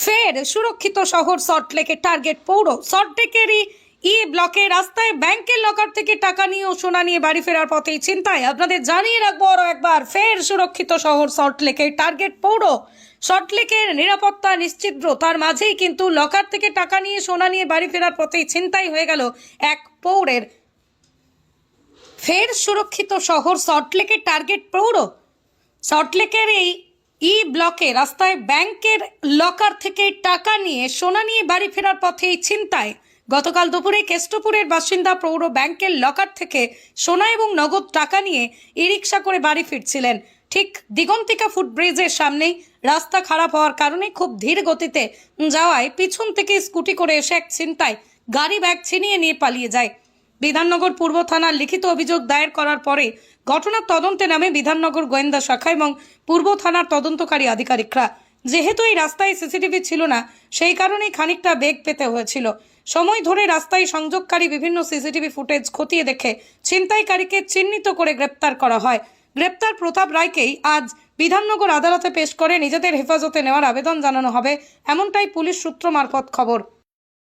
ফের সুরক্ষিত শহর সল্টলেকের টার্গেট পৌর সল্টলেকেরই ব্লকে রাস্তায় ব্যাংকের লকার থেকে টাকা নিয়ে ও সোনা নিয়ে বাড়ি ফেরার পথেই ছিনতাই। আপনাদের জানিয়ে রাখবো আরও একবার, ফের সুরক্ষিত শহর সল্টলেকের টার্গেট পৌর। সল্টলেকের নিরাপত্তা নিশ্চিত, তার মাঝেই কিন্তু লকার থেকে টাকা নিয়ে সোনা নিয়ে বাড়ি ফেরার পথেই ছিনতাই হয়ে গেল এক পৌরের। ফের সুরক্ষিত শহর সল্টলেকের টার্গেট পৌর। সল্টলেকের এই ব্লকে রাস্তায় ব্যাংকের লকার থেকে টাকা নিয়ে সোনা নিয়ে বাড়ি ফেরার পথেই ছিনতাই। গতকাল দুপুরে কেষ্টপুরের বাসিন্দা পৌর ব্যাংকের লকার থেকে সোনা এবং নগদ টাকা নিয়ে ই-রিকশা করে বাড়ি ফিরছিলেন। ঠিক দিগন্তিকা ফুটব্রিজের সামনেই রাস্তা খারাপ হওয়ার কারণে খুব ধীর গতিতে যাওয়ায় পিছন থেকে স্কুটি করে এসে এক ছিনতাই গাড়ি ব্যাগ ছিনিয়ে নিয়ে পালিয়ে যায়। বিধাননগর পূর্ব থানার লিখিত অভিযোগ দায়ের করার পরে ঘটনার তদন্তে নামে বিধাননগর গোয়েন্দা শাখা এবং পূর্ব থানার তদন্তকারী আধিকারিকরা। যেহেতু এই রাস্তায় সিসিটিভি ছিল না, সেই কারণেই খানিকটা বেগ পেতে হয়েছিল। সময় ধরে রাস্তায় সংযোগকারী বিভিন্ন সিসিটিভি ফুটেজ খতিয়ে দেখে ছিনতাইকারীকে চিহ্নিত করে গ্রেপ্তার করা হয়। গ্রেপ্তার প্রতাপ রায়কেই আজ বিধাননগর আদালতে পেশ করে নিজেদের হেফাজতে নেওয়ার আবেদন জানানো হবে, এমনটাই পুলিশ সূত্র মারফত খবর।